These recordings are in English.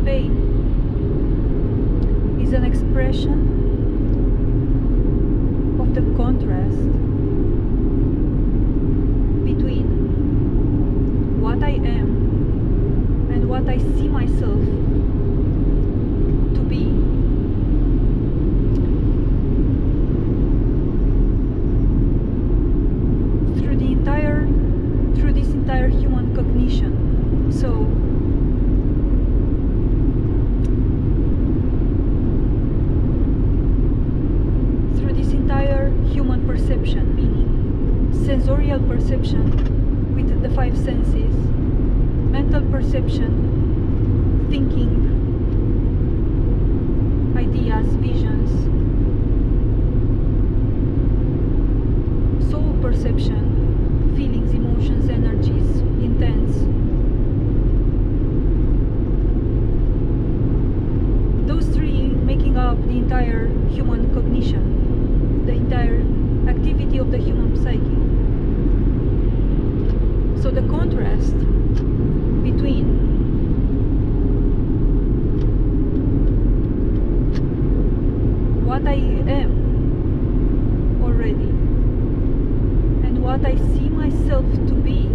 pain is an expression of the contrast between what I am and what I see myself to be. Through this entire human cognition. So through this entire human perception, meaning sensorial perception with the five senses, mental perception, thinking, ideas, visions, soul perception, feelings, emotions, energies, intents. Those three making up the entire human cognition, the entire activity of the human psyche. So the contrast between what I am already and what I see myself to be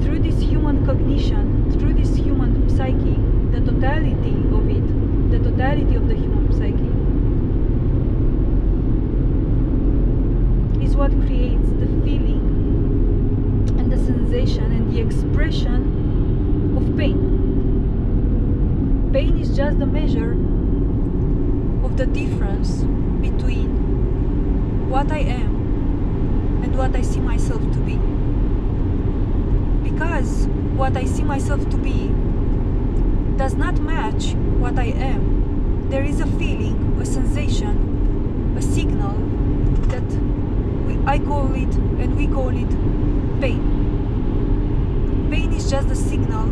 through this human cognition, through this human psyche, the totality of it, the totality of the human psyche, is what creates the feeling and the sensation and the expression of pain. Pain is just the measure of the difference between what I am and what I see myself to be. Because what I see myself to be does not match what I am, there is a feeling, a sensation, a signal that I call it and we call it pain. Pain is just the signal,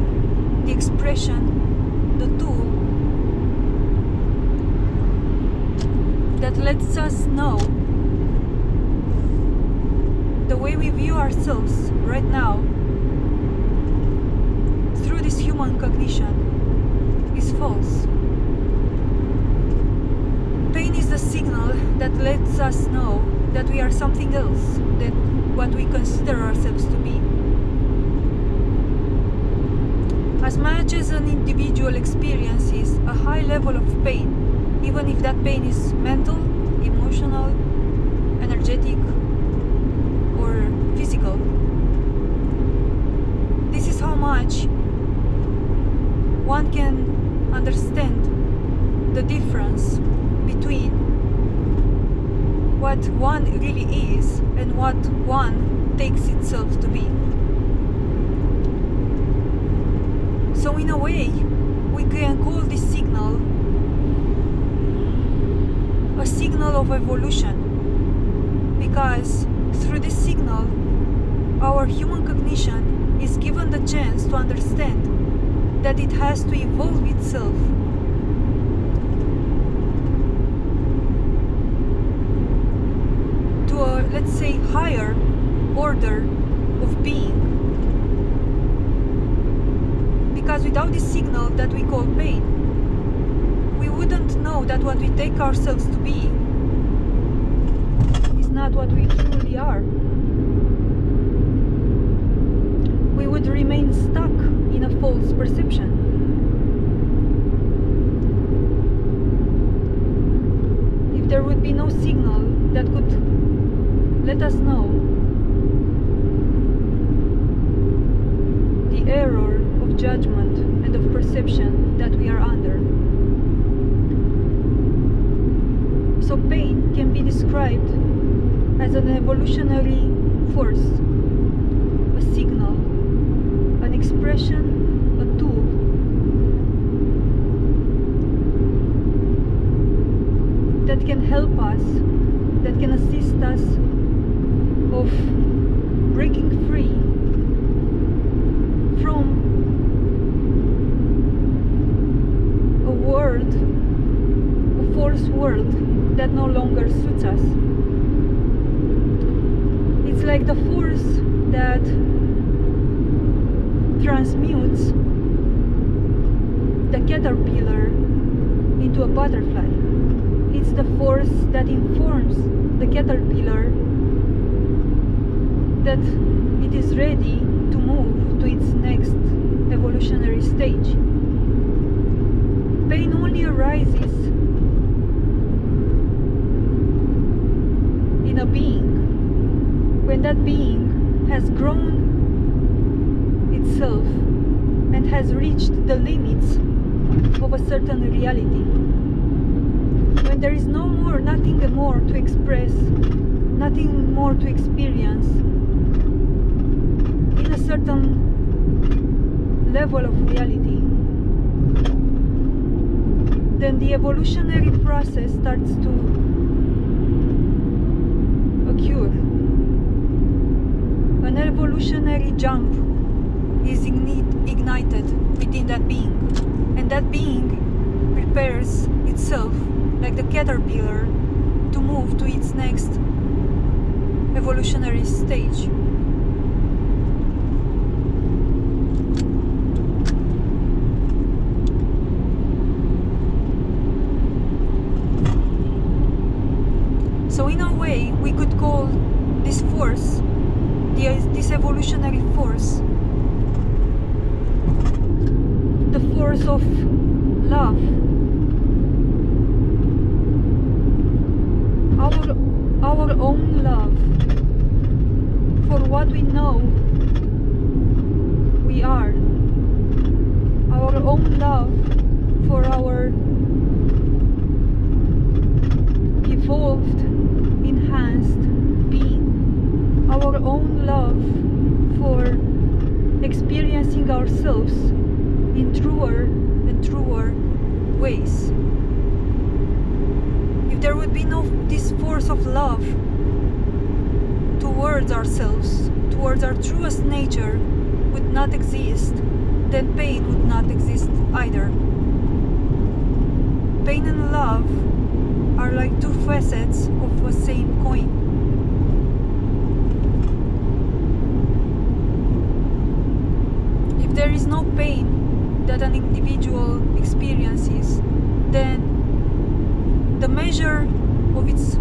the expression, the tool that lets us know the way we view ourselves right now through this human cognition is false. Pain is the signal that lets us know that we are something else than what we consider ourselves to be. As much as an individual experiences a high level of pain, even if that pain is mental, emotional, energetic, or physical, this is how much one can understand the difference between what one really is and what one takes itself to be. So in a way, we can call this signal a signal of evolution, because through this signal, our human cognition is given the chance to understand that it has to evolve itself to a, let's say, higher order of being. Because without this signal that we call pain, we wouldn't know that what we take ourselves to be is not what we truly are. We would remain stuck in a false perception. If there would be no signal that could let us know the error of judgment and of perception that we are under. So pain can be described as an evolutionary force, a signal, an expression, a tool that can help us, that can assist us of breaking free from a world, a false world that no longer suits us. It's like the force that transmutes the caterpillar into a butterfly. It's the force that informs the caterpillar that it is ready to move to its next evolutionary stage. Pain only arises in a being when that being has grown itself and has reached the limits of a certain reality. When there is nothing more to express, nothing more to experience in a certain level of reality, then the evolutionary process starts to occur. An evolutionary jump is ignited within that being, and that being prepares itself like the caterpillar to move to its next evolutionary stage. So in a way, we could call this force, this evolutionary force, the force of love. Our own love for what we know we are. Our own love for our evolved, enhanced being. Our own love for experiencing ourselves in truer and truer ways. If there would be no this force of love towards ourselves, towards our truest nature would not exist, then pain would not exist either. Pain and love are like two facets of a same coin. If there is no pain that an individual experiences, then the measure of its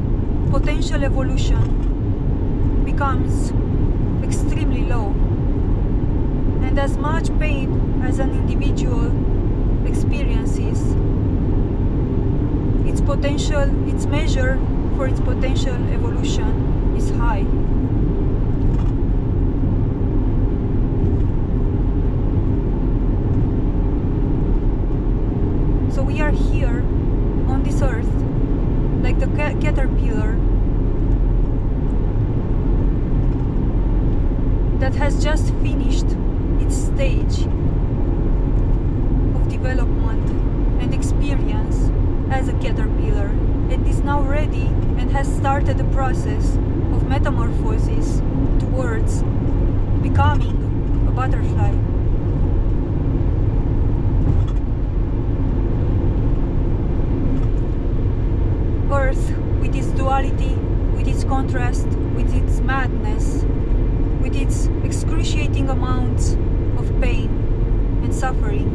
potential evolution becomes extremely low. And as much pain as an individual experiences, its measure for its potential evolution is high. So we are here on this earth like the caterpillar that has just finished its stage of development and experience as a caterpillar, and is now ready and has started the process of metamorphosis towards becoming a butterfly. Earth, with its duality, with its contrast, with its madness, with its excruciating amounts of pain and suffering,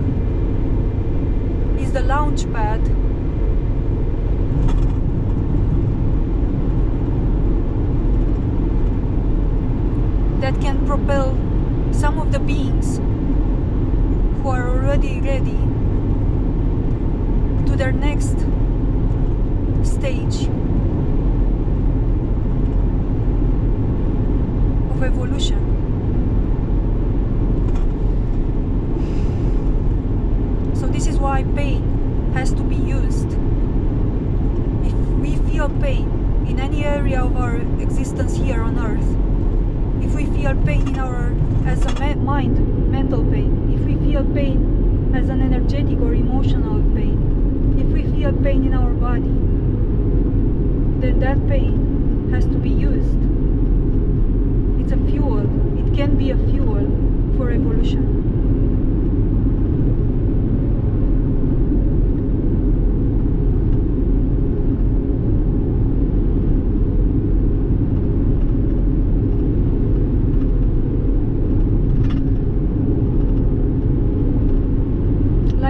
is the launch pad that can propel some of the beings who are already ready to their next stage of evolution. So this is why pain has to be used. If we feel pain in any area of our existence here on earth, if we feel pain in as a mental pain, if we feel pain as an energetic or emotional pain, if we feel pain in our body, then that pain has to be used. It's a fuel. It can be a fuel for evolution.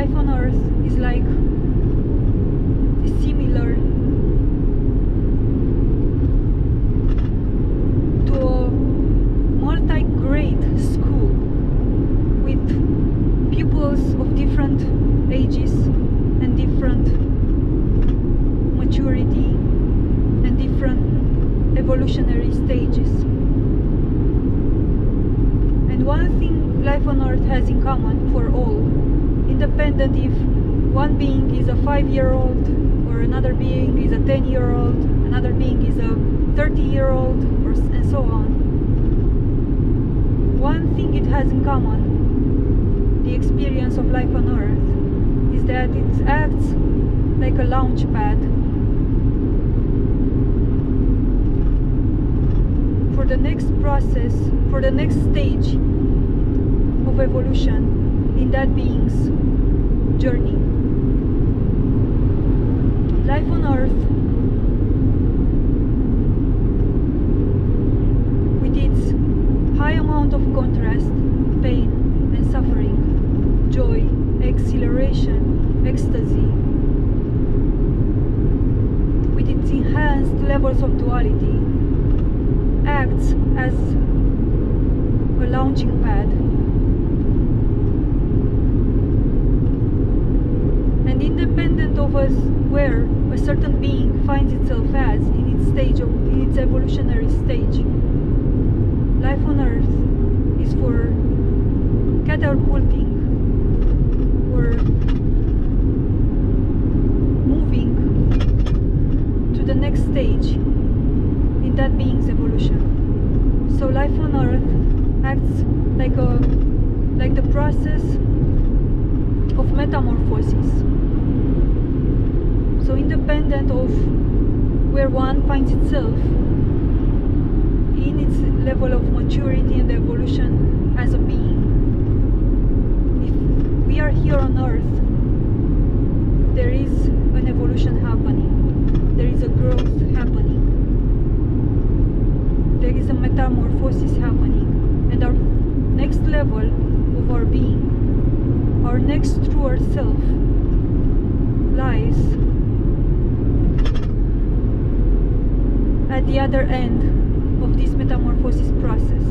life on Earth is like similar to a multi-grade school with pupils of different ages and different maturity and different evolutionary stages. And one thing life on Earth has in common for all, independent if one being is a 5-year-old or another being is a 10-year-old, another being is a 30-year-old, and so on. One thing it has in common, the experience of life on Earth, is that it acts like a launch pad for the next process, for the next stage of evolution in that being's journey. Life on Earth, with its high amount of contrast, pain and suffering, joy, exhilaration, ecstasy, with its enhanced levels of duality, acts as a launching pad. And independent of us where a certain being finds itself as in its evolutionary stage, life on Earth is for catapulting or moving to the next stage in that being's evolution. So life on Earth acts like the process of metamorphosis. So independent of where one finds itself in its level of maturity and evolution as a being, if we are here on Earth, there is an evolution happening, there is a growth happening, there is a metamorphosis happening, and our next level of our being, our next truer self, lies at the other end of this metamorphosis process.